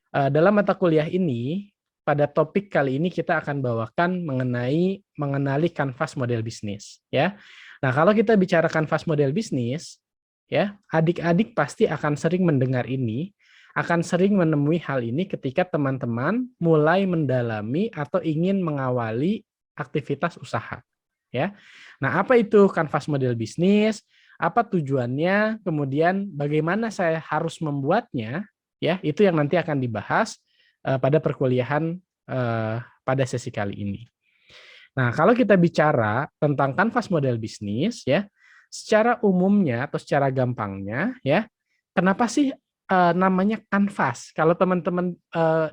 Dalam mata kuliah ini, pada topik kali ini kita akan bawakan mengenali kanvas model bisnis, ya. Nah, kalau kita bicara kanvas model bisnis, ya, adik-adik pasti akan sering mendengar ini, akan sering menemui hal ini ketika teman-teman mulai mendalami atau ingin mengawali aktivitas usaha, ya. Nah, apa itu kanvas model bisnis? Apa tujuannya? Kemudian bagaimana saya harus membuatnya? Ya, itu yang nanti akan dibahas pada perkuliahan pada sesi kali ini. Nah, kalau kita bicara tentang kanvas model bisnis, ya, secara umumnya atau secara gampangnya, ya, kenapa sih namanya kanvas? Kalau teman-teman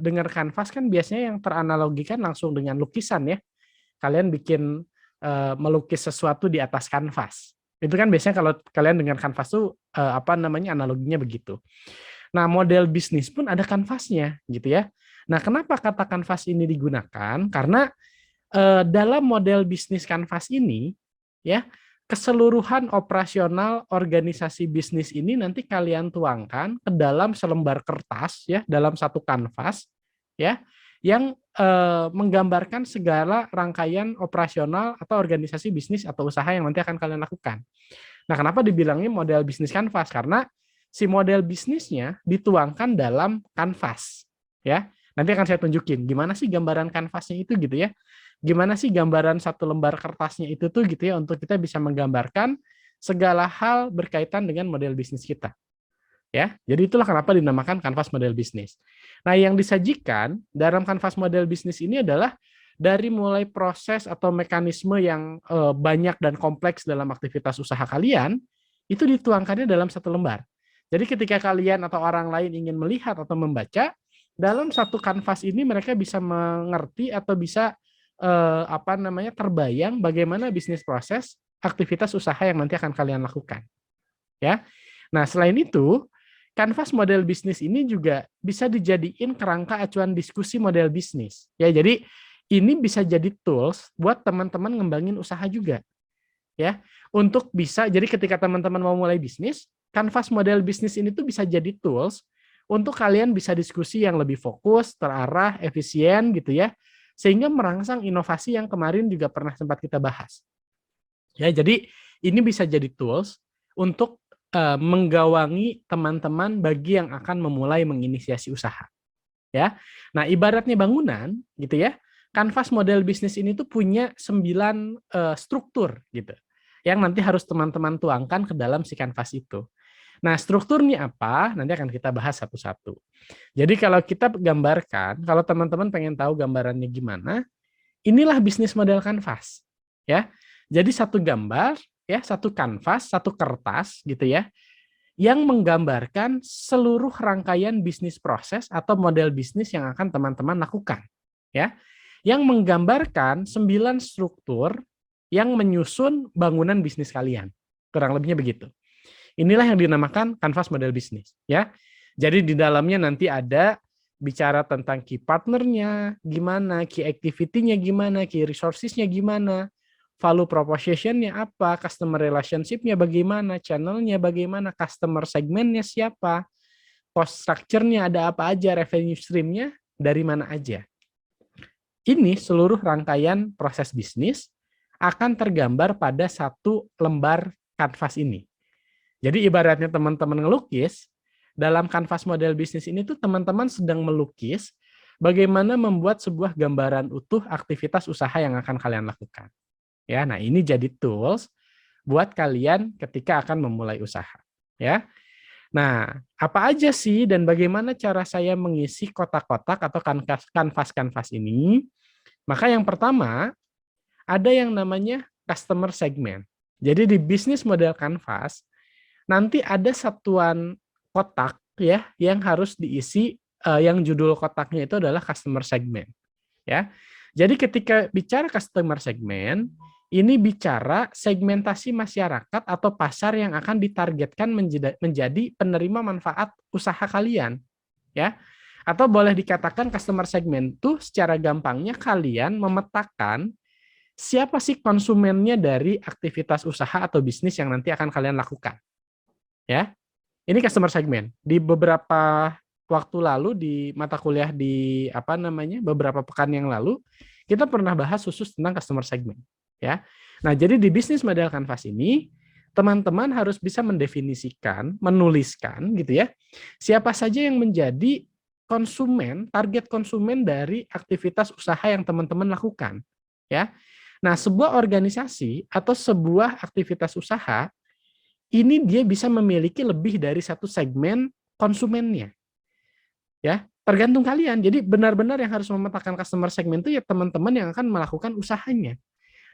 dengar kanvas kan biasanya yang teranalogikan langsung dengan lukisan, ya. Kalian bikin melukis sesuatu di atas kanvas. Itu kan biasanya kalau kalian dengar kanvas tuh apa namanya analoginya begitu. Nah, model bisnis pun ada kanvasnya, gitu ya. Nah, kenapa kata kanvas ini digunakan? Karena dalam model bisnis kanvas ini, ya, keseluruhan operasional organisasi bisnis ini nanti kalian tuangkan ke dalam selembar kertas, ya, dalam satu kanvas, ya, yang menggambarkan segala rangkaian operasional atau organisasi bisnis atau usaha yang nanti akan kalian lakukan. Nah, kenapa dibilangnya model bisnis kanvas? Karena si model bisnisnya dituangkan dalam kanvas, ya. Nanti akan saya tunjukin gimana sih gambaran kanvasnya itu gitu ya. Gimana sih gambaran satu lembar kertasnya itu tuh gitu ya untuk kita bisa menggambarkan segala hal berkaitan dengan model bisnis kita. Ya, jadi itulah kenapa dinamakan kanvas model bisnis. Nah, yang disajikan dalam kanvas model bisnis ini adalah dari mulai proses atau mekanisme yang banyak dan kompleks dalam aktivitas usaha kalian, itu dituangkannya dalam satu lembar. Jadi ketika kalian atau orang lain ingin melihat atau membaca, dalam satu kanvas ini mereka bisa mengerti atau bisa apa namanya terbayang bagaimana bisnis proses aktivitas usaha yang nanti akan kalian lakukan. Ya. Nah, selain itu, kanvas model bisnis ini juga bisa dijadiin kerangka acuan diskusi model bisnis. Ya, jadi ini bisa jadi tools buat teman-teman ngembangin usaha juga. Ya, untuk bisa jadi ketika teman-teman mau mulai bisnis, kanvas model bisnis ini tuh bisa jadi tools untuk kalian bisa diskusi yang lebih fokus, terarah, efisien gitu ya, sehingga merangsang inovasi yang kemarin juga pernah sempat kita bahas. Ya, jadi ini bisa jadi tools untuk menggawangi teman-teman bagi yang akan memulai menginisiasi usaha. Ya, nah ibaratnya bangunan gitu ya, kanvas model bisnis ini tuh punya 9 struktur gitu, yang nanti harus teman-teman tuangkan ke dalam si kanvas itu. Nah, strukturnya apa? Nanti akan kita bahas satu-satu. Jadi kalau kita gambarkan, kalau teman-teman pengen tahu gambarannya gimana, inilah bisnis model kanvas. Ya, jadi satu gambar, ya, satu kanvas, satu kertas gitu ya, yang menggambarkan seluruh rangkaian bisnis proses atau model bisnis yang akan teman-teman lakukan. Ya, yang menggambarkan 9 struktur yang menyusun bangunan bisnis kalian. Kurang lebihnya begitu. Inilah yang dinamakan kanvas model bisnis. Ya, jadi di dalamnya nanti ada bicara tentang key partnernya, gimana, key activity-nya gimana, key resources-nya gimana, value proposition-nya apa, customer relationship-nya bagaimana, channel-nya bagaimana, customer segment-nya siapa, cost structure-nya ada apa aja, revenue stream-nya dari mana aja. Ini seluruh rangkaian proses bisnis akan tergambar pada satu lembar kanvas ini. Jadi ibaratnya teman-teman ngelukis, dalam kanvas model bisnis ini tuh teman-teman sedang melukis bagaimana membuat sebuah gambaran utuh aktivitas usaha yang akan kalian lakukan. Ya, nah ini jadi tools buat kalian ketika akan memulai usaha. Ya, nah apa aja sih dan bagaimana cara saya mengisi kotak-kotak atau kanvas-kanvas ini? Maka yang pertama ada yang namanya customer segment. Jadi di bisnis model kanvas nanti ada satuan kotak ya yang harus diisi yang judul kotaknya itu adalah customer segment ya. Jadi ketika bicara customer segment ini bicara segmentasi masyarakat atau pasar yang akan ditargetkan menjadi penerima manfaat usaha kalian ya. Atau boleh dikatakan customer segment itu secara gampangnya kalian memetakan siapa sih konsumennya dari aktivitas usaha atau bisnis yang nanti akan kalian lakukan. Ya, ini customer segment. Di beberapa waktu lalu di mata kuliah di beberapa pekan yang lalu kita pernah bahas khusus tentang customer segment, ya. Nah, jadi di bisnis model Canvas ini teman-teman harus bisa mendefinisikan, menuliskan gitu ya, siapa saja yang menjadi konsumen, target konsumen dari aktivitas usaha yang teman-teman lakukan, ya. Nah, sebuah organisasi atau sebuah aktivitas usaha ini dia bisa memiliki lebih dari satu segmen konsumennya. Ya, tergantung kalian. Jadi benar-benar yang harus memetakan customer segment itu ya teman-teman yang akan melakukan usahanya.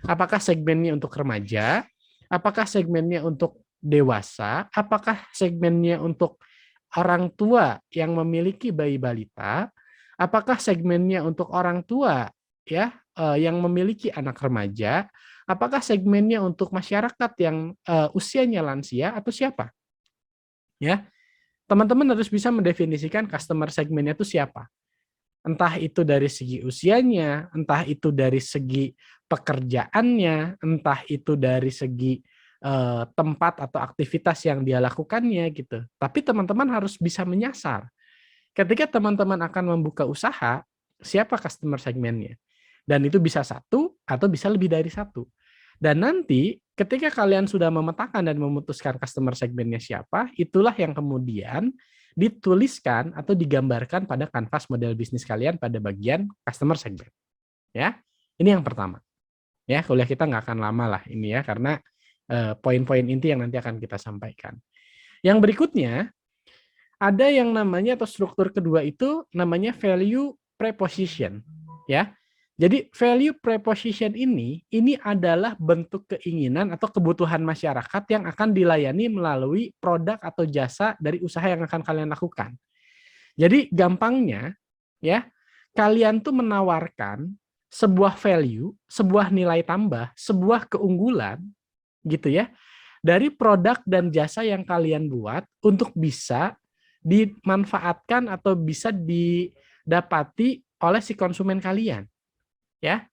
Apakah segmennya untuk remaja? Apakah segmennya untuk dewasa? Apakah segmennya untuk orang tua yang memiliki bayi balita? Apakah segmennya untuk orang tua ya yang memiliki anak remaja? Apakah segmennya untuk masyarakat yang usianya lansia atau siapa? Ya, teman-teman harus bisa mendefinisikan customer segmennya itu siapa. Entah itu dari segi usianya, entah itu dari segi pekerjaannya, entah itu dari segi tempat atau aktivitas yang dia lakukannya gitu. Tapi teman-teman harus bisa menyasar. Ketika teman-teman akan membuka usaha, siapa customer segmennya? Dan itu bisa satu atau bisa lebih dari satu. Dan nanti ketika kalian sudah memetakan dan memutuskan customer segmennya siapa, itulah yang kemudian dituliskan atau digambarkan pada kanvas model bisnis kalian pada bagian customer segment. Ya, ini yang pertama. Ya, kuliah kita nggak akan lama lah ini ya, karena poin-poin inti yang nanti akan kita sampaikan. Yang berikutnya, ada yang namanya atau struktur kedua itu namanya value preposition. Ya, jadi value preposition ini adalah bentuk keinginan atau kebutuhan masyarakat yang akan dilayani melalui produk atau jasa dari usaha yang akan kalian lakukan. Jadi gampangnya ya, kalian tuh menawarkan sebuah value, sebuah nilai tambah, sebuah keunggulan gitu ya, dari produk dan jasa yang kalian buat untuk bisa dimanfaatkan atau bisa didapati oleh si konsumen kalian. Ya,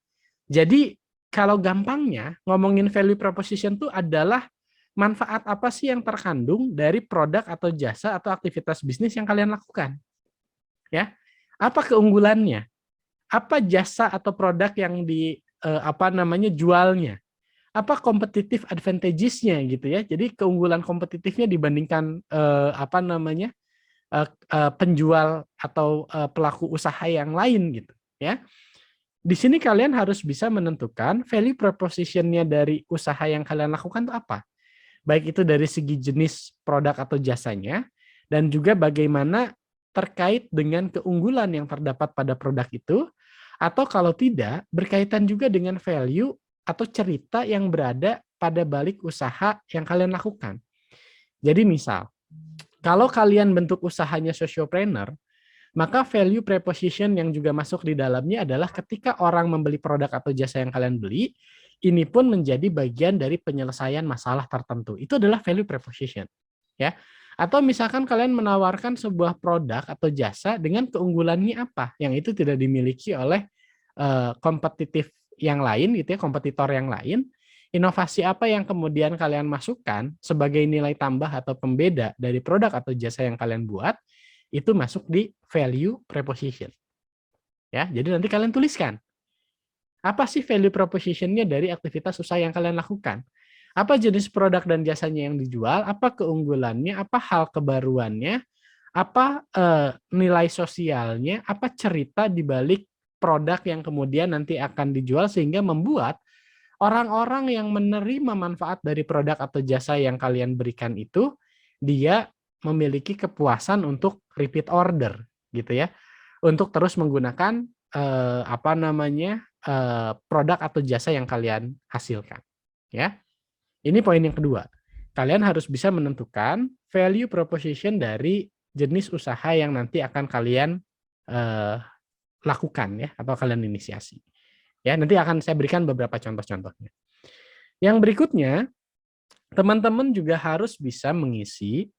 jadi kalau gampangnya ngomongin value proposition itu adalah manfaat apa sih yang terkandung dari produk atau jasa atau aktivitas bisnis yang kalian lakukan. Ya, apa keunggulannya? Apa jasa atau produk yang jualnya? Apa competitive advantages-nya gitu ya? Jadi keunggulan kompetitifnya dibandingkan penjual atau pelaku usaha yang lain gitu ya. Di sini kalian harus bisa menentukan value proposition-nya dari usaha yang kalian lakukan itu apa. Baik itu dari segi jenis produk atau jasanya, dan juga bagaimana terkait dengan keunggulan yang terdapat pada produk itu, atau kalau tidak, berkaitan juga dengan value atau cerita yang berada pada balik usaha yang kalian lakukan. Jadi misal, kalau kalian bentuk usahanya sociopreneur, maka value preposition yang juga masuk di dalamnya adalah ketika orang membeli produk atau jasa yang kalian beli, ini pun menjadi bagian dari penyelesaian masalah tertentu. Itu adalah value preposition. Ya. Atau misalkan kalian menawarkan sebuah produk atau jasa dengan keunggulannya apa, yang itu tidak dimiliki oleh kompetitif yang lain, gitu ya, kompetitor yang lain. Inovasi apa yang kemudian kalian masukkan sebagai nilai tambah atau pembeda dari produk atau jasa yang kalian buat, itu masuk di value preposition. Ya, jadi nanti kalian tuliskan. Apa sih value proposition-nya dari aktivitas usaha yang kalian lakukan? Apa jenis produk dan jasanya yang dijual? Apa keunggulannya? Apa hal kebaruannya? Apa nilai sosialnya? Apa cerita di balik produk yang kemudian nanti akan dijual sehingga membuat orang-orang yang menerima manfaat dari produk atau jasa yang kalian berikan itu, dia memiliki kepuasan untuk repeat order, gitu ya, untuk terus menggunakan produk atau jasa yang kalian hasilkan. Ya, ini poin yang kedua. Kalian harus bisa menentukan value proposition dari jenis usaha yang nanti akan kalian lakukan ya, atau kalian inisiasi. Ya, nanti akan saya berikan beberapa contoh-contohnya. Yang berikutnya, teman-teman juga harus bisa mengisi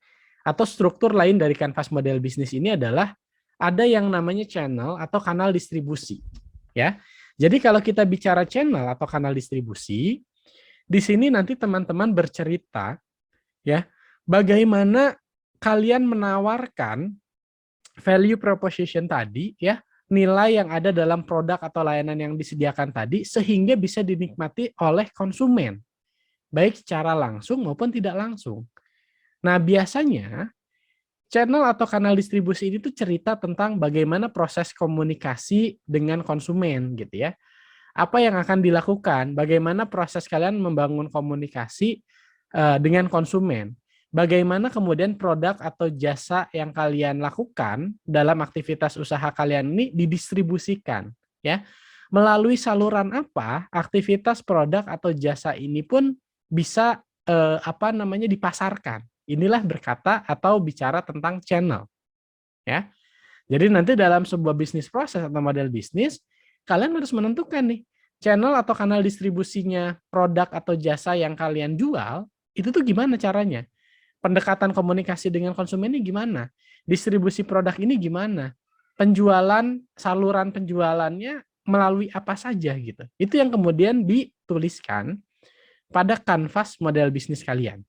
atau struktur lain dari kanvas model bisnis ini adalah ada yang namanya channel atau kanal distribusi. Ya, jadi kalau kita bicara channel atau kanal distribusi, di sini nanti teman-teman bercerita ya, bagaimana kalian menawarkan value proposition tadi ya, nilai yang ada dalam produk atau layanan yang disediakan tadi sehingga bisa dinikmati oleh konsumen, baik secara langsung maupun tidak langsung. Nah, biasanya channel atau kanal distribusi ini tuh cerita tentang bagaimana proses komunikasi dengan konsumen gitu ya. Apa yang akan dilakukan, bagaimana proses kalian membangun komunikasi dengan konsumen. Bagaimana kemudian produk atau jasa yang kalian lakukan dalam aktivitas usaha kalian ini didistribusikan ya. Melalui saluran apa aktivitas produk atau jasa ini pun bisa dipasarkan. Inilah berkata atau bicara tentang channel ya. Jadi nanti dalam sebuah bisnis proses atau model bisnis, kalian harus menentukan nih, channel atau kanal distribusinya produk atau jasa yang kalian jual, itu tuh gimana caranya? Pendekatan komunikasi dengan konsumen ini gimana? Distribusi produk ini gimana? Penjualan, saluran penjualannya melalui apa saja gitu. Itu yang kemudian dituliskan pada kanvas model bisnis kalian.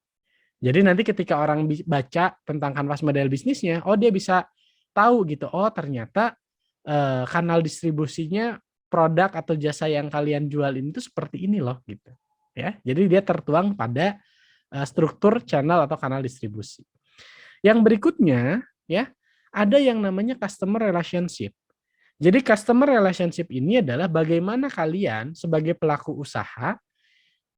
Jadi nanti ketika orang baca tentang kanvas model bisnisnya, oh dia bisa tahu gitu, oh ternyata kanal distribusinya produk atau jasa yang kalian jual ini tuh seperti ini loh gitu. Ya, jadi dia tertuang pada struktur channel atau kanal distribusi. Yang berikutnya ya, ada yang namanya customer relationship. Jadi customer relationship ini adalah bagaimana kalian sebagai pelaku usaha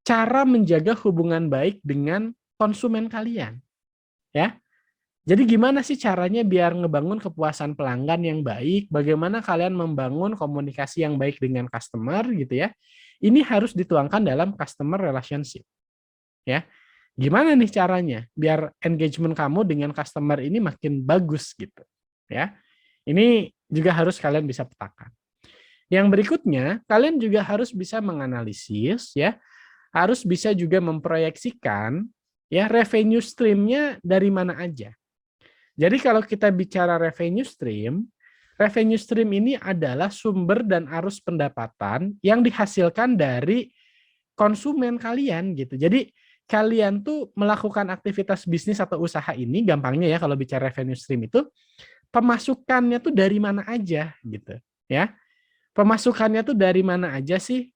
cara menjaga hubungan baik dengan konsumen kalian. Ya. Jadi gimana sih caranya biar ngebangun kepuasan pelanggan yang baik? Bagaimana kalian membangun komunikasi yang baik dengan customer gitu ya? Ini harus dituangkan dalam customer relationship. Ya. Gimana nih caranya biar engagement kamu dengan customer ini makin bagus gitu. Ya. Ini juga harus kalian bisa petakan. Yang berikutnya, kalian juga harus bisa menganalisis ya, harus bisa juga memproyeksikan ya revenue stream-nya dari mana aja. Jadi kalau kita bicara revenue stream ini adalah sumber dan arus pendapatan yang dihasilkan dari konsumen kalian gitu. Jadi kalian tuh melakukan aktivitas bisnis atau usaha ini, gampangnya ya kalau bicara revenue stream itu, pemasukannya tuh dari mana aja gitu ya. Pemasukannya tuh dari mana aja sih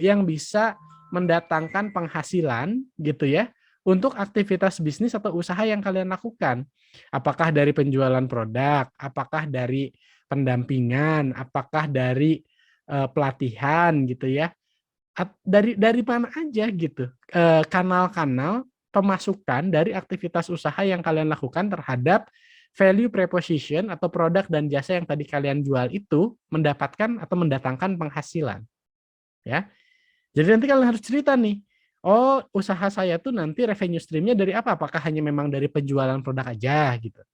yang bisa mendatangkan penghasilan gitu ya untuk aktivitas bisnis atau usaha yang kalian lakukan. Apakah dari penjualan produk, apakah dari pendampingan, apakah dari pelatihan gitu ya. Dari mana aja gitu. Kanal-kanal pemasukan dari aktivitas usaha yang kalian lakukan terhadap value proposition atau produk dan jasa yang tadi kalian jual itu mendapatkan atau mendatangkan penghasilan. Ya. Jadi nanti kalian harus cerita nih, oh usaha saya tuh nanti revenue stream-nya dari apa? Apakah hanya memang dari penjualan produk aja gitu?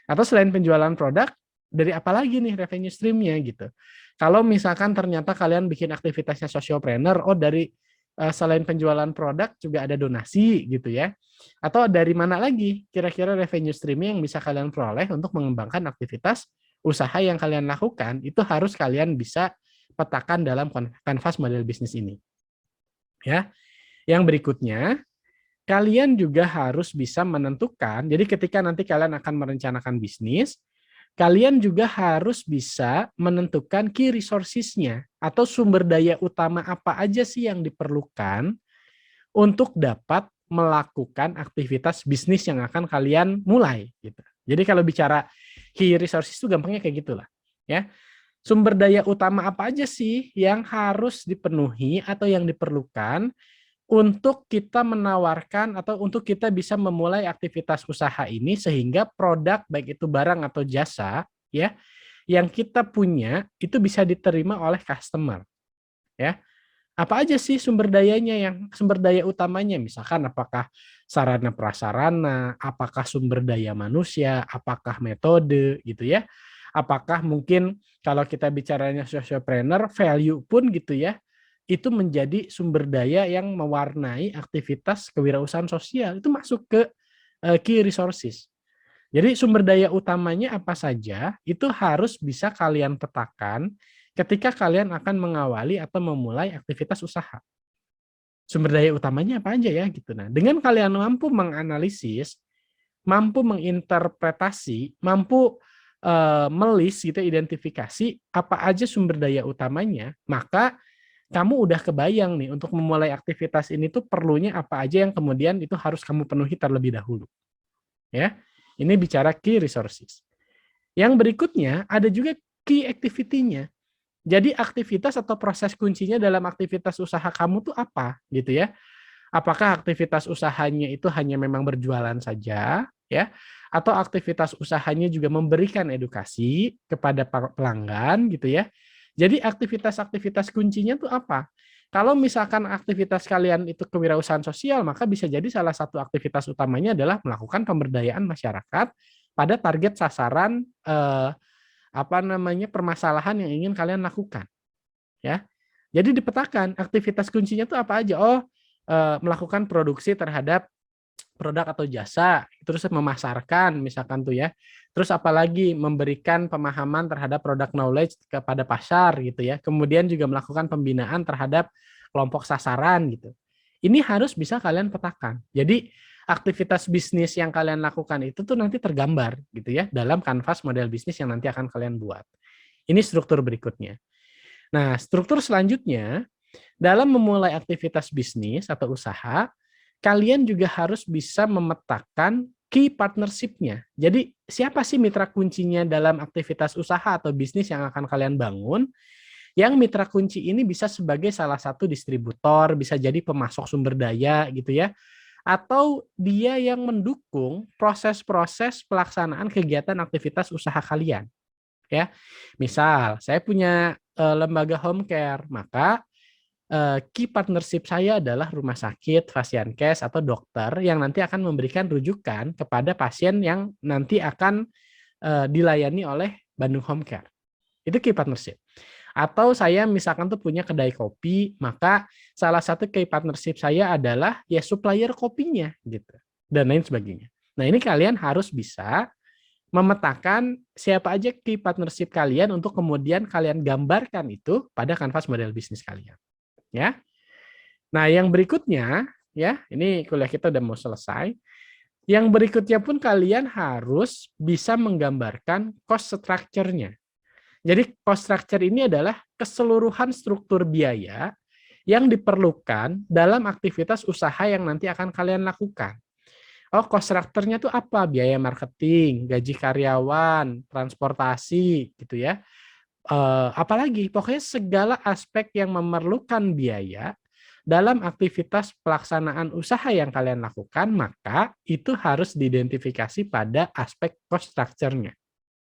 Atau selain penjualan produk, dari apa lagi nih revenue stream-nya gitu? Kalau misalkan ternyata kalian bikin aktivitasnya sociopreneur, oh dari selain penjualan produk juga ada donasi gitu ya. Atau dari mana lagi kira-kira revenue stream yang bisa kalian peroleh untuk mengembangkan aktivitas usaha yang kalian lakukan, itu harus kalian bisa petakan dalam kanvas model bisnis ini. Ya. Yang berikutnya, kalian juga harus bisa menentukan, jadi ketika nanti kalian akan merencanakan bisnis, kalian juga harus bisa menentukan key resources-nya atau sumber daya utama apa aja sih yang diperlukan untuk dapat melakukan aktivitas bisnis yang akan kalian mulai gitu. Jadi kalau bicara key resources itu gampangnya kayak gitulah ya. Sumber daya utama apa aja sih yang harus dipenuhi atau yang diperlukan untuk kita menawarkan atau untuk kita bisa memulai aktivitas usaha ini sehingga produk baik itu barang atau jasa ya yang kita punya itu bisa diterima oleh customer ya. Apa aja sih sumber dayanya yang sumber daya utamanya, misalkan apakah sarana prasarana, apakah sumber daya manusia, apakah metode gitu ya. Apakah mungkin kalau kita bicaranya sociopreneur value pun gitu ya, itu menjadi sumber daya yang mewarnai aktivitas kewirausahaan sosial, itu masuk ke key resources. Jadi sumber daya utamanya apa saja, itu harus bisa kalian petakan ketika kalian akan mengawali atau memulai aktivitas usaha. Sumber daya utamanya apa aja ya gitu. Nah, dengan kalian mampu menganalisis, mampu menginterpretasi, mampu melis gitu, identifikasi apa aja sumber daya utamanya, maka kamu udah kebayang nih untuk memulai aktivitas ini tuh perlunya apa aja yang kemudian itu harus kamu penuhi terlebih dahulu. Ya, ini bicara key resources. Yang berikutnya ada juga key activity-nya. Jadi aktivitas atau proses kuncinya dalam aktivitas usaha kamu tuh apa gitu ya? Apakah aktivitas usahanya itu hanya memang berjualan saja ya? Atau aktivitas usahanya juga memberikan edukasi kepada pelanggan gitu ya? Jadi aktivitas-aktivitas kuncinya tuh apa? Kalau misalkan aktivitas kalian itu kewirausahaan sosial, maka bisa jadi salah satu aktivitas utamanya adalah melakukan pemberdayaan masyarakat pada target sasaran permasalahan yang ingin kalian lakukan, ya. Jadi dipetakan aktivitas kuncinya itu apa aja. Oh, melakukan produksi terhadap produk atau jasa, terus memasarkan misalkan tuh ya. Terus apalagi memberikan pemahaman terhadap produk knowledge kepada pasar gitu ya. Kemudian juga melakukan pembinaan terhadap kelompok sasaran gitu. Ini harus bisa kalian petakan. Jadi aktivitas bisnis yang kalian lakukan itu tuh nanti tergambar gitu ya dalam kanvas model bisnis yang nanti akan kalian buat. Ini struktur berikutnya. Nah, struktur selanjutnya dalam memulai aktivitas bisnis atau usaha, kalian juga harus bisa memetakan key partnership-nya. Jadi, siapa sih mitra kuncinya dalam aktivitas usaha atau bisnis yang akan kalian bangun? Yang mitra kunci ini bisa sebagai salah satu distributor, bisa jadi pemasok sumber daya gitu ya, atau dia yang mendukung proses-proses pelaksanaan kegiatan aktivitas usaha kalian. Ya, misal saya punya lembaga home care, maka key partnership saya adalah rumah sakit, Fasiankes, atau dokter yang nanti akan memberikan rujukan kepada pasien yang nanti akan dilayani oleh Bandung Home Care. Itu key partnership. Atau saya misalkan tuh punya kedai kopi, maka salah satu key partnership saya adalah ya supplier kopinya gitu dan lain sebagainya. Nah, ini kalian harus bisa memetakan siapa aja key partnership kalian untuk kemudian kalian gambarkan itu pada kanvas model bisnis kalian. Ya. Nah, yang berikutnya ya, ini kuliah kita udah mau selesai. Yang berikutnya pun kalian harus bisa menggambarkan cost structure-nya. Jadi cost structure ini adalah keseluruhan struktur biaya yang diperlukan dalam aktivitas usaha yang nanti akan kalian lakukan. Oh, cost structure-nya tuh apa? Biaya marketing, gaji karyawan, transportasi, gitu ya. Apalagi, pokoknya segala aspek yang memerlukan biaya dalam aktivitas pelaksanaan usaha yang kalian lakukan, maka itu harus diidentifikasi pada aspek cost structure-nya.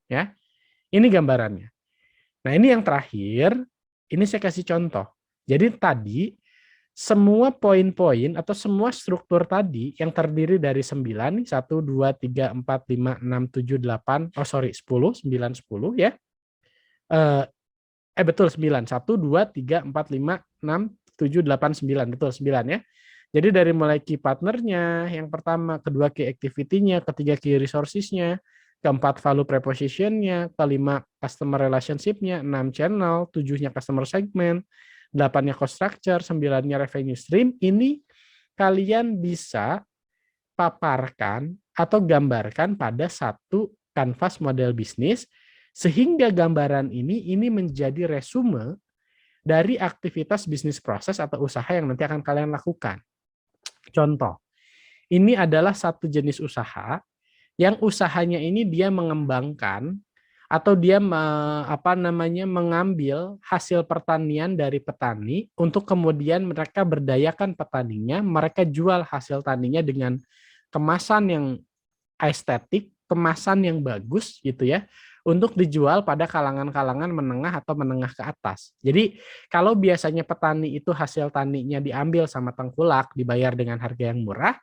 Ya, ini gambarannya. Nah, ini yang terakhir, ini saya kasih contoh. Jadi tadi, semua poin-poin atau semua struktur tadi yang terdiri dari 9, 1, 2, 3, 4, 5, 6, 7, 8, 10, 9, 10 ya. Betul 9, 1, 2, 3, 4, 5, 6, 7, 8, 9, betul 9 ya. Jadi dari mulai key partnernya, yang pertama, kedua key activity-nya, ketiga key resources-nya, keempat value proposition-nya, kelima customer relationship-nya, 6 channel, 7-nya customer segment, 8-nya cost structure, 9-nya revenue stream. Ini kalian bisa paparkan atau gambarkan pada satu kanvas model bisnis, sehingga gambaran ini menjadi resume dari aktivitas bisnis proses atau usaha yang nanti akan kalian lakukan. Contoh, ini adalah satu jenis usaha yang usahanya ini dia mengembangkan atau dia mengambil hasil pertanian dari petani untuk kemudian mereka berdayakan petaninya, mereka jual hasil taninya dengan kemasan yang estetik, kemasan yang bagus gitu ya, untuk dijual pada kalangan-kalangan menengah atau menengah ke atas. Jadi kalau biasanya petani itu hasil taninya diambil sama tengkulak, dibayar dengan harga yang murah,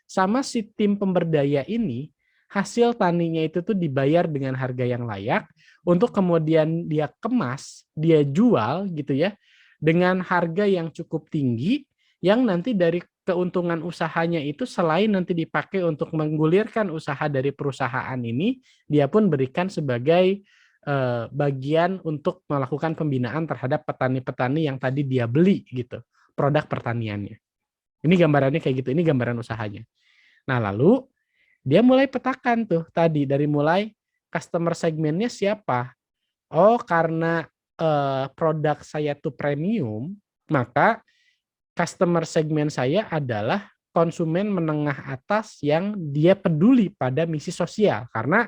sama si tim pemberdaya ini hasil taninya itu tuh dibayar dengan harga yang layak untuk kemudian dia kemas, dia jual gitu ya, dengan harga yang cukup tinggi yang nanti dari keuntungan usahanya itu selain nanti dipakai untuk menggulirkan usaha dari perusahaan ini, dia pun berikan sebagai bagian untuk melakukan pembinaan terhadap petani-petani yang tadi dia beli gitu, produk pertaniannya. Ini gambarannya kayak gitu, ini gambaran usahanya. Nah, lalu dia mulai petakan tuh tadi dari mulai customer segmennya siapa? Oh, karena produk saya tuh premium, maka customer segmen saya adalah konsumen menengah atas yang dia peduli pada misi sosial. Karena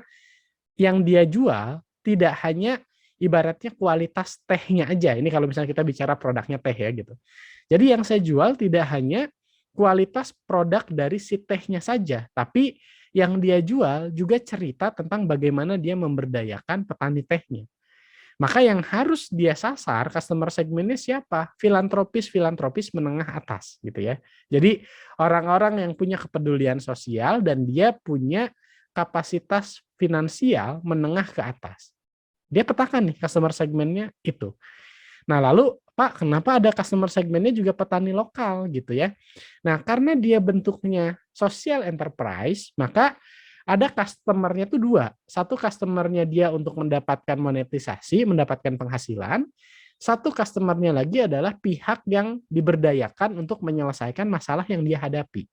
yang dia jual tidak hanya ibaratnya kualitas tehnya aja. Ini kalau misalnya kita bicara produknya teh ya gitu. Jadi yang saya jual tidak hanya kualitas produk dari si tehnya saja, tapi yang dia jual juga cerita tentang bagaimana dia memberdayakan petani tehnya. Maka yang harus dia sasar customer segmennya siapa? Filantropis menengah atas gitu ya. Jadi orang-orang yang punya kepedulian sosial dan dia punya kapasitas finansial menengah ke atas. Dia petakan nih customer segmennya itu. Nah, lalu Pak, kenapa ada customer segmennya juga petani lokal gitu ya? Nah, karena dia bentuknya social enterprise, maka ada customer-nya tuh dua. Satu customer-nya dia untuk mendapatkan monetisasi, mendapatkan penghasilan. Satu customer-nya lagi adalah pihak yang diberdayakan untuk menyelesaikan masalah yang dia hadapi.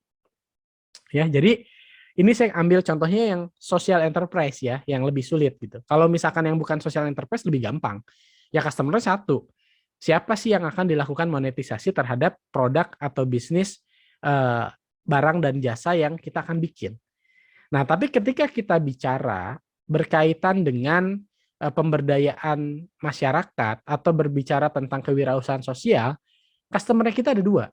Ya, jadi ini saya ambil contohnya yang social enterprise ya, yang lebih sulit gitu. Kalau misalkan yang bukan social enterprise lebih gampang. Ya customer-nya satu. Siapa sih yang akan dilakukan monetisasi terhadap produk atau bisnis barang dan jasa yang kita akan bikin. Nah, tapi ketika kita bicara berkaitan dengan pemberdayaan masyarakat atau berbicara tentang kewirausahaan sosial, customer kita ada dua.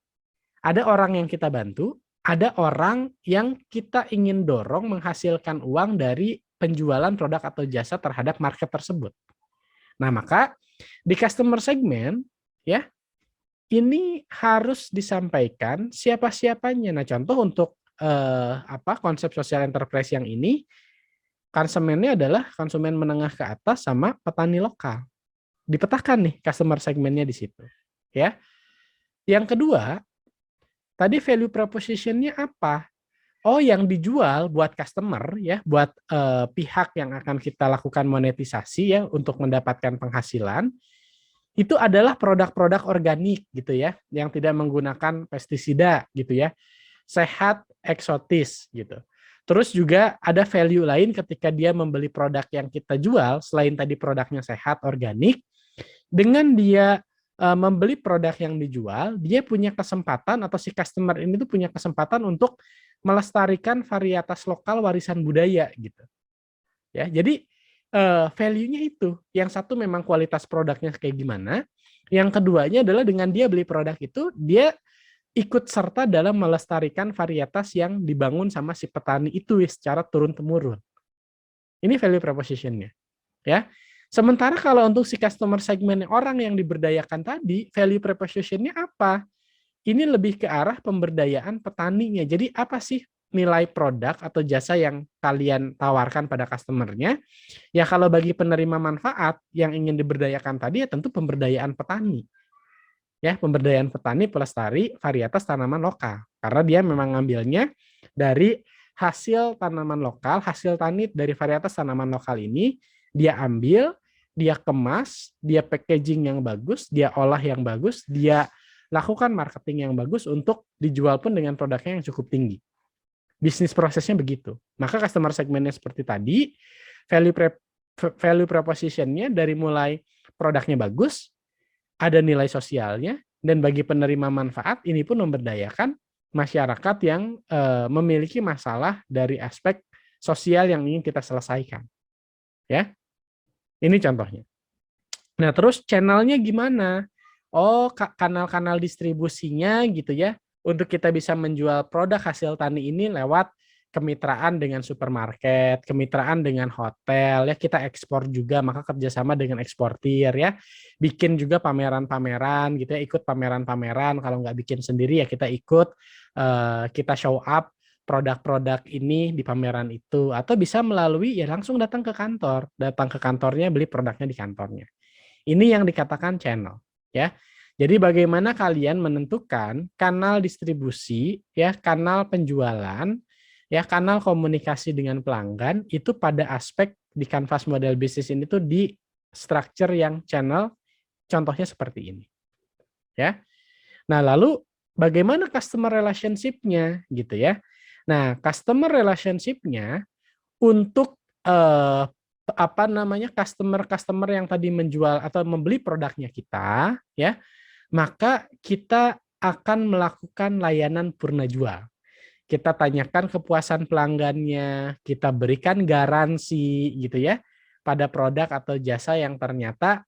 Ada orang yang kita bantu, ada orang yang kita ingin dorong menghasilkan uang dari penjualan produk atau jasa terhadap market tersebut. Nah, maka di customer segment ya, ini harus disampaikan siapa-siapanya. Nah, contoh untuk konsep social enterprise yang ini, konsumennya adalah konsumen menengah ke atas sama petani lokal. Dipetakan nih customer segmennya di situ. Ya. Yang kedua, tadi value proposition-nya apa? Oh, yang dijual buat customer ya, buat pihak yang akan kita lakukan monetisasi ya untuk mendapatkan penghasilan, itu adalah produk-produk organik gitu ya, yang tidak menggunakan pestisida gitu ya, sehat, eksotis gitu. Terus juga ada value lain ketika dia membeli produk yang kita jual, selain tadi produknya sehat, organik, dengan dia membeli produk yang dijual, dia punya kesempatan atau si customer ini tuh punya kesempatan untuk melestarikan varietas lokal warisan budaya gitu. Ya, jadi value-nya itu. Yang satu memang kualitas produknya kayak gimana, yang keduanya adalah dengan dia beli produk itu, dia ikut serta dalam melestarikan varietas yang dibangun sama si petani itu secara turun-temurun. Ini value proposition-nya. Ya. Sementara kalau untuk si customer segmen orang yang diberdayakan tadi, value proposition-nya apa? Ini lebih ke arah pemberdayaan petaninya. Jadi apa sih nilai produk atau jasa yang kalian tawarkan pada customer-nya? Ya kalau bagi penerima manfaat yang ingin diberdayakan tadi ya tentu pemberdayaan petani. Ya, pemberdayaan petani pelestari varietas tanaman lokal. Karena dia memang ngambilnya dari hasil tanaman lokal, hasil tani dari varietas tanaman lokal ini dia ambil, dia kemas, dia packaging yang bagus, dia olah yang bagus, dia lakukan marketing yang bagus untuk dijual pun dengan produknya yang cukup tinggi. Bisnis prosesnya begitu. Maka customer segmennya seperti tadi, value proposition-nya dari mulai produknya bagus, ada nilai sosialnya, dan bagi penerima manfaat ini pun memberdayakan masyarakat yang memiliki masalah dari aspek sosial yang ingin kita selesaikan. Ya, ini contohnya. Nah, terus channelnya gimana? Oh, kanal-kanal distribusinya gitu ya, untuk kita bisa menjual produk hasil tani ini lewat kemitraan dengan supermarket, kemitraan dengan hotel, ya kita ekspor juga, maka kerjasama dengan eksportir ya, bikin juga pameran-pameran gitu ya, ikut pameran-pameran, kalau nggak bikin sendiri ya kita ikut, kita show up produk-produk ini di pameran itu, atau bisa melalui ya langsung datang ke kantornya beli produknya di kantornya. Ini yang dikatakan channel. Ya, jadi bagaimana kalian menentukan kanal distribusi, ya, kanal penjualan, ya, kanal komunikasi dengan pelanggan itu pada aspek di Canvas model bisnis ini tuh di structure yang channel, contohnya seperti ini, ya. Nah, lalu bagaimana customer relationship-nya, gitu ya? Nah, customer relationship-nya untuk apa namanya customer yang tadi menjual atau membeli produknya kita, ya, maka kita akan melakukan layanan purna jual. Kita tanyakan kepuasan pelanggannya, kita berikan garansi gitu ya pada produk atau jasa yang ternyata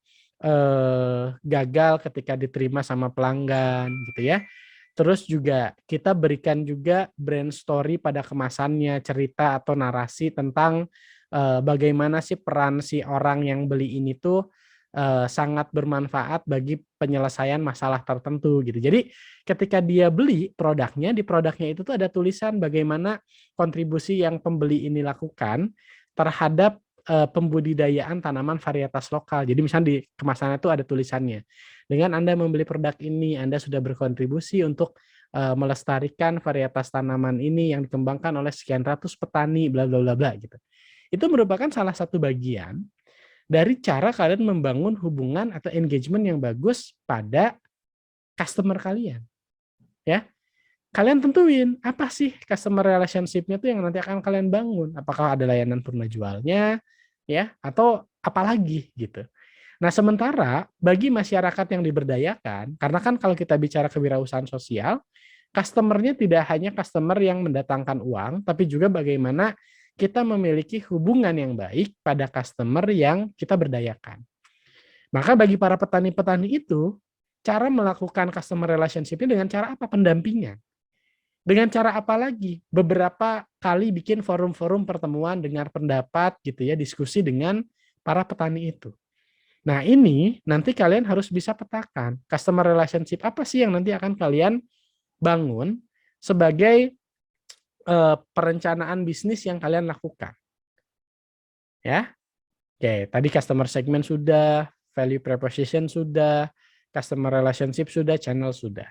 gagal ketika diterima sama pelanggan gitu ya. Terus juga kita berikan juga brand story pada kemasannya, cerita atau narasi tentang bagaimana sih peran si orang yang beli ini tuh sangat bermanfaat bagi penyelesaian masalah tertentu gitu. Jadi ketika dia beli produknya, di produknya itu tuh ada tulisan bagaimana kontribusi yang pembeli ini lakukan terhadap pembudidayaan tanaman varietas lokal. Jadi misalnya di kemasannya itu ada tulisannya. Dengan Anda membeli produk ini, Anda sudah berkontribusi untuk melestarikan varietas tanaman ini yang dikembangkan oleh sekian ratus petani, bla bla bla bla gitu. Itu merupakan salah satu bagian dari cara kalian membangun hubungan atau engagement yang bagus pada customer kalian. Ya, kalian tentuin apa sih customer relationship-nya tuh yang nanti akan kalian bangun. Apakah ada layanan purna jualnya, ya, atau apalagi gitu. Nah, sementara bagi masyarakat yang diberdayakan, karena kan kalau kita bicara kewirausahaan sosial, customer-nya tidak hanya customer yang mendatangkan uang, tapi juga bagaimana kita memiliki hubungan yang baik pada customer yang kita berdayakan. Maka bagi para petani-petani itu, cara melakukan customer relationship-nya dengan cara apa? Pendampingan. Dengan cara apa lagi? Beberapa kali bikin forum-forum pertemuan, dengar pendapat gitu ya, diskusi dengan para petani itu. Nah, ini nanti kalian harus bisa petakan customer relationship apa sih yang nanti akan kalian bangun sebagai perencanaan bisnis yang kalian lakukan. Ya. Oke, tadi customer segment sudah, value proposition sudah, customer relationship sudah, channel sudah.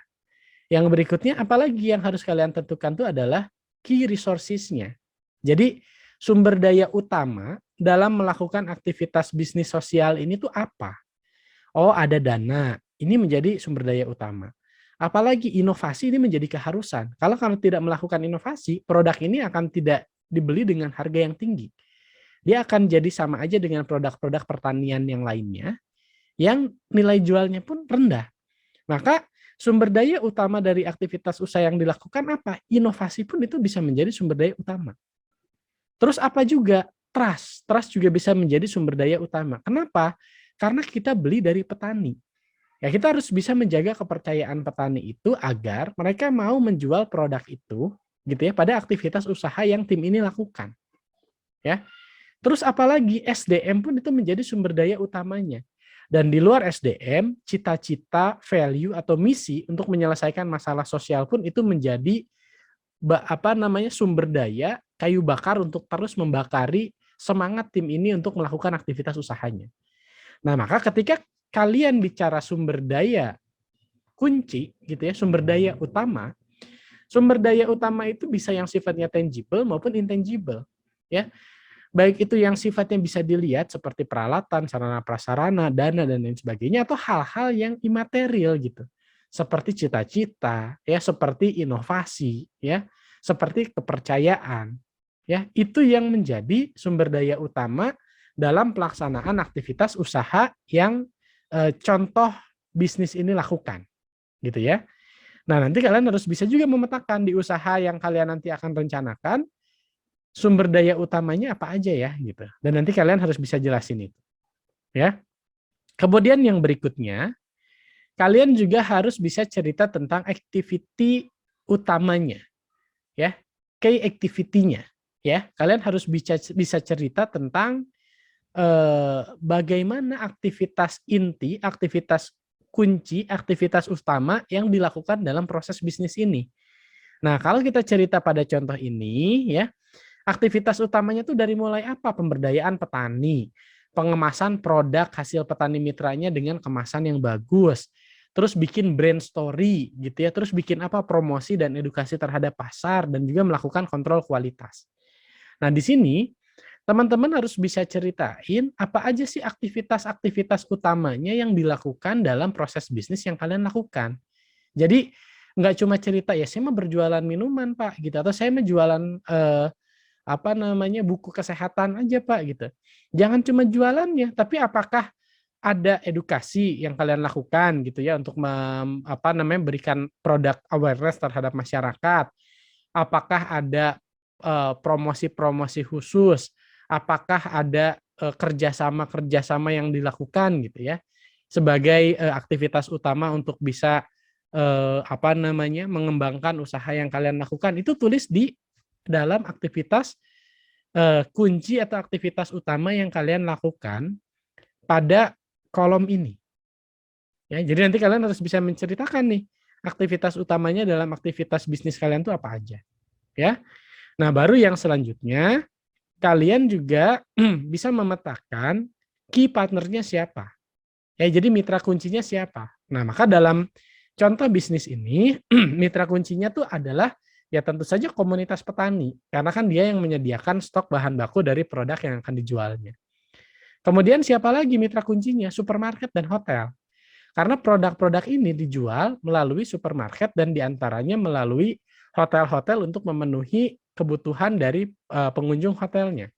Yang berikutnya apalagi yang harus kalian tentukan itu adalah key resources-nya. Jadi sumber daya utama dalam melakukan aktivitas bisnis sosial ini tuh apa? Oh, ada dana. Ini menjadi sumber daya utama. Apalagi inovasi ini menjadi keharusan. Kalau kamu tidak melakukan inovasi, produk ini akan tidak dibeli dengan harga yang tinggi. Dia akan jadi sama aja dengan produk-produk pertanian yang lainnya, yang nilai jualnya pun rendah. Maka sumber daya utama dari aktivitas usaha yang dilakukan apa? Inovasi pun itu bisa menjadi sumber daya utama. Terus apa juga? Trust. Trust juga bisa menjadi sumber daya utama. Kenapa? Karena kita beli dari petani. Ya, kita harus bisa menjaga kepercayaan petani itu agar mereka mau menjual produk itu gitu ya pada aktivitas usaha yang tim ini lakukan. Ya. Terus apalagi SDM pun itu menjadi sumber daya utamanya. Dan di luar SDM, cita-cita, value atau misi untuk menyelesaikan masalah sosial pun itu menjadi sumber daya kayu bakar untuk terus membakari semangat tim ini untuk melakukan aktivitas usahanya. Nah, maka ketika kalian bicara sumber daya kunci gitu ya, sumber daya utama itu bisa yang sifatnya tangible maupun intangible ya. Baik itu yang sifatnya bisa dilihat seperti peralatan, sarana prasarana, dana dan lain sebagainya atau hal-hal yang imaterial gitu. Seperti cita-cita, ya, seperti inovasi, ya, seperti kepercayaan. Ya, itu yang menjadi sumber daya utama dalam pelaksanaan aktivitas usaha yang contoh bisnis ini lakukan. Gitu ya. Nah, nanti kalian harus bisa juga memetakan di usaha yang kalian nanti akan rencanakan sumber daya utamanya apa aja ya gitu. Dan nanti kalian harus bisa jelasin itu. Ya. Kemudian yang berikutnya, kalian juga harus bisa cerita tentang activity utamanya. Ya. Key activity-nya, ya. Kalian harus bisa cerita tentang bagaimana aktivitas inti, aktivitas kunci, aktivitas utama yang dilakukan dalam proses bisnis ini. Nah, kalau kita cerita pada contoh ini ya, aktivitas utamanya tuh dari mulai apa? Pemberdayaan petani, pengemasan produk hasil petani mitranya dengan kemasan yang bagus, terus bikin brand story gitu ya, terus bikin apa? Promosi dan edukasi terhadap pasar dan juga melakukan kontrol kualitas. Nah, di sini teman-teman harus bisa ceritain apa aja sih aktivitas-aktivitas utamanya yang dilakukan dalam proses bisnis yang kalian lakukan. Jadi nggak cuma cerita ya saya mau berjualan minuman Pak gitu atau saya mau jualan apa namanya buku kesehatan aja Pak gitu. Jangan cuma jualannya, tapi apakah ada edukasi yang kalian lakukan gitu ya untuk berikan produk awareness terhadap masyarakat? Apakah ada promosi-promosi khusus? Apakah ada kerjasama-kerjasama yang dilakukan gitu ya sebagai aktivitas utama untuk bisa mengembangkan usaha yang kalian lakukan? Itu tulis di dalam aktivitas kunci atau aktivitas utama yang kalian lakukan pada kolom ini. Ya, jadi nanti kalian harus bisa menceritakan nih aktivitas utamanya dalam aktivitas bisnis kalian itu apa aja. Ya. Nah, baru yang selanjutnya kalian juga bisa memetakan key partnernya siapa. Ya, jadi mitra kuncinya siapa. Nah, maka dalam contoh bisnis ini mitra kuncinya tuh adalah ya tentu saja komunitas petani, karena kan dia yang menyediakan stok bahan baku dari produk yang akan dijualnya. Kemudian siapa lagi mitra kuncinya? Supermarket dan hotel. Karena produk-produk ini dijual melalui supermarket dan diantaranya melalui hotel-hotel untuk memenuhi kebutuhan dari pengunjung hotelnya.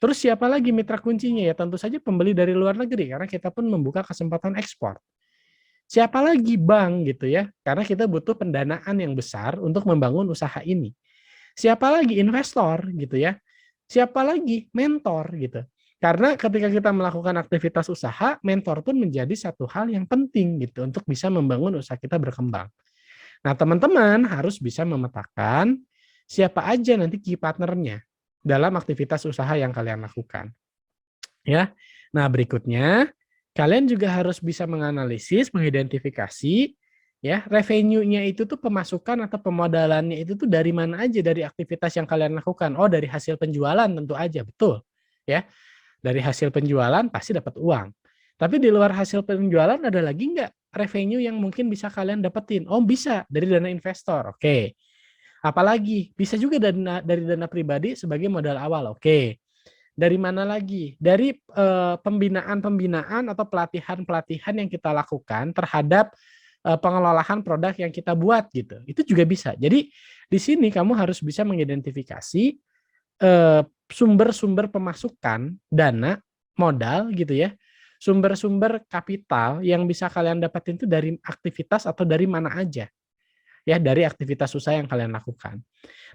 Terus siapa lagi mitra kuncinya? Ya tentu saja pembeli dari luar negeri, karena kita pun membuka kesempatan ekspor. Siapa lagi? Bank gitu ya, karena kita butuh pendanaan yang besar untuk membangun usaha ini. Siapa lagi? Investor gitu ya. Siapa lagi? Mentor gitu. Karena ketika kita melakukan aktivitas usaha, mentor pun menjadi satu hal yang penting gitu untuk bisa membangun usaha kita berkembang. Nah, teman-teman harus bisa memetakan siapa aja nanti key partnernya dalam aktivitas usaha yang kalian lakukan. Ya. Nah, berikutnya kalian juga harus bisa menganalisis, mengidentifikasi ya, revenue-nya itu tuh pemasukan atau pemodalannya itu tuh dari mana aja dari aktivitas yang kalian lakukan. Oh, dari hasil penjualan tentu aja, betul. Ya. Dari hasil penjualan pasti dapat uang. Tapi di luar hasil penjualan ada lagi nggak revenue yang mungkin bisa kalian dapetin? Oh, bisa dari dana investor. Oke. Apalagi bisa juga dari dana pribadi sebagai modal awal. Oke. Dari mana lagi? Dari pembinaan-pembinaan atau pelatihan-pelatihan yang kita lakukan terhadap pengelolaan produk yang kita buat gitu. Itu juga bisa. Jadi di sini kamu harus bisa mengidentifikasi sumber-sumber pemasukan dana modal gitu ya, sumber-sumber kapital yang bisa kalian dapatin itu dari aktivitas atau dari mana aja ya, dari aktivitas usaha yang kalian lakukan.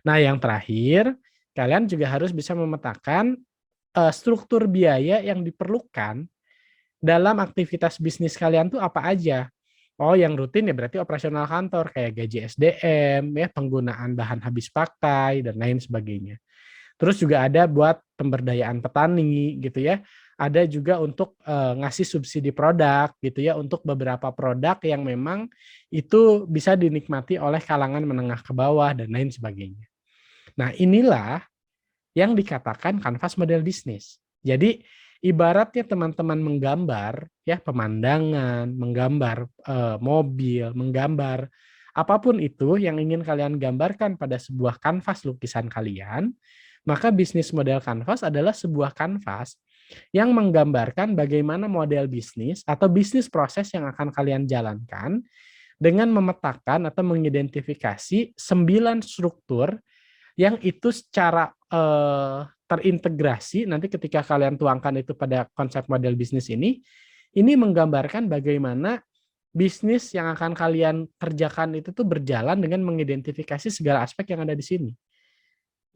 Nah, yang terakhir kalian juga harus bisa memetakan struktur biaya yang diperlukan dalam aktivitas bisnis kalian tuh apa aja. Oh, yang rutin ya berarti operasional kantor kayak gaji SDM, ya penggunaan bahan habis pakai dan lain sebagainya. Terus juga ada buat pemberdayaan petani gitu ya. Ada juga untuk ngasih subsidi produk gitu ya untuk beberapa produk yang memang itu bisa dinikmati oleh kalangan menengah ke bawah dan lain sebagainya. Nah, inilah yang dikatakan kanvas model bisnis. Jadi ibaratnya teman-teman menggambar ya pemandangan, menggambar mobil, menggambar apapun itu yang ingin kalian gambarkan pada sebuah kanvas lukisan kalian, maka bisnis model kanvas adalah sebuah kanvas yang menggambarkan bagaimana model bisnis atau bisnis proses yang akan kalian jalankan dengan memetakan atau mengidentifikasi 9 struktur yang itu secara terintegrasi nanti ketika kalian tuangkan itu pada konsep model bisnis ini menggambarkan bagaimana bisnis yang akan kalian kerjakan itu tuh berjalan dengan mengidentifikasi segala aspek yang ada di sini.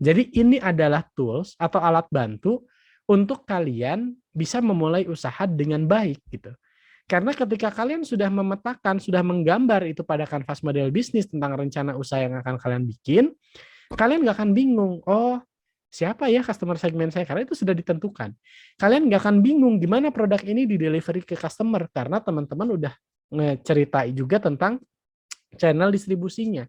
Jadi ini adalah tools atau alat bantu untuk kalian bisa memulai usaha dengan baik gitu. Karena ketika kalian sudah memetakan, sudah menggambar itu pada kanvas model bisnis tentang rencana usaha yang akan kalian bikin, kalian nggak akan bingung, oh siapa ya customer segmen saya, karena itu sudah ditentukan. Kalian nggak akan bingung gimana produk ini di-delivery ke customer, karena teman-teman udah ngeceritain juga tentang channel distribusinya.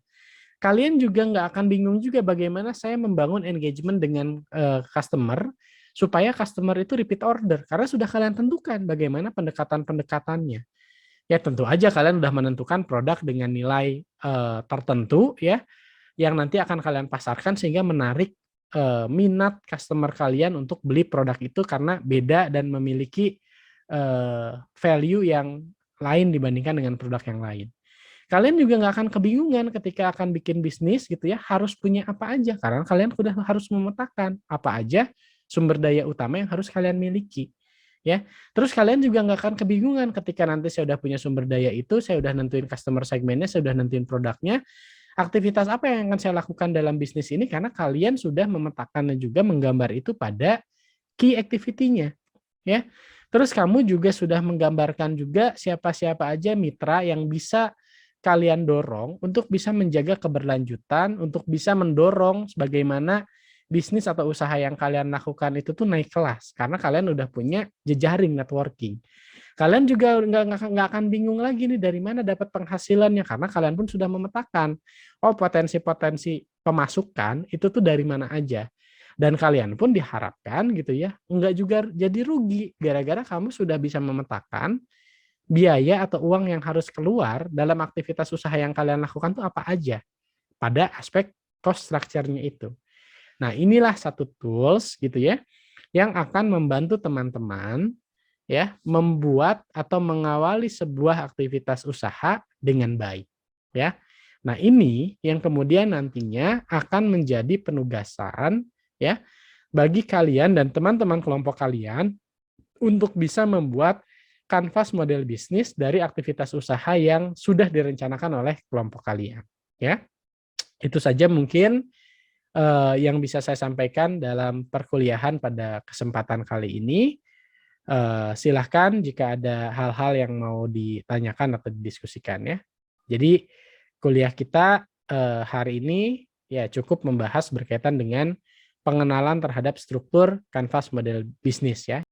Kalian juga nggak akan bingung juga bagaimana saya membangun engagement dengan customer, supaya customer itu repeat order, karena sudah kalian tentukan bagaimana pendekatan-pendekatannya. Ya tentu aja kalian udah menentukan produk dengan nilai tertentu ya, yang nanti akan kalian pasarkan sehingga menarik minat customer kalian untuk beli produk itu karena beda dan memiliki value yang lain dibandingkan dengan produk yang lain. Kalian juga nggak akan kebingungan ketika akan bikin bisnis gitu ya, harus punya apa aja, karena kalian sudah harus memetakan apa aja sumber daya utama yang harus kalian miliki. Ya, terus kalian juga nggak akan kebingungan ketika nanti saya udah punya sumber daya itu, saya udah nentuin customer segmennya, saya udah nentuin produknya, aktivitas apa yang akan saya lakukan dalam bisnis ini, karena kalian sudah memetakan dan juga menggambar itu pada key activity-nya. Ya, terus kamu juga sudah menggambarkan juga siapa-siapa aja mitra yang bisa kalian dorong untuk bisa menjaga keberlanjutan, untuk bisa mendorong sebagaimana bisnis atau usaha yang kalian lakukan itu tuh naik kelas, karena kalian udah punya jejaring networking. Kalian juga nggak akan bingung lagi nih dari mana dapat penghasilannya, karena kalian pun sudah memetakan, oh potensi-potensi pemasukan itu tuh dari mana aja. Dan kalian pun diharapkan gitu ya, nggak juga jadi rugi, gara-gara kamu sudah bisa memetakan biaya atau uang yang harus keluar dalam aktivitas usaha yang kalian lakukan tuh apa aja pada aspek cost structure-nya itu. Nah, inilah satu tools gitu ya yang akan membantu teman-teman ya membuat atau mengawali sebuah aktivitas usaha dengan baik ya. Nah, ini yang kemudian nantinya akan menjadi penugasan ya bagi kalian dan teman-teman kelompok kalian untuk bisa membuat kanvas model bisnis dari aktivitas usaha yang sudah direncanakan oleh kelompok kalian. Ya, itu saja mungkin yang bisa saya sampaikan dalam perkuliahan pada kesempatan kali ini. Silahkan jika ada hal-hal yang mau ditanyakan atau didiskusikan ya. Jadi kuliah kita hari ini ya cukup membahas berkaitan dengan pengenalan terhadap struktur kanvas model bisnis ya.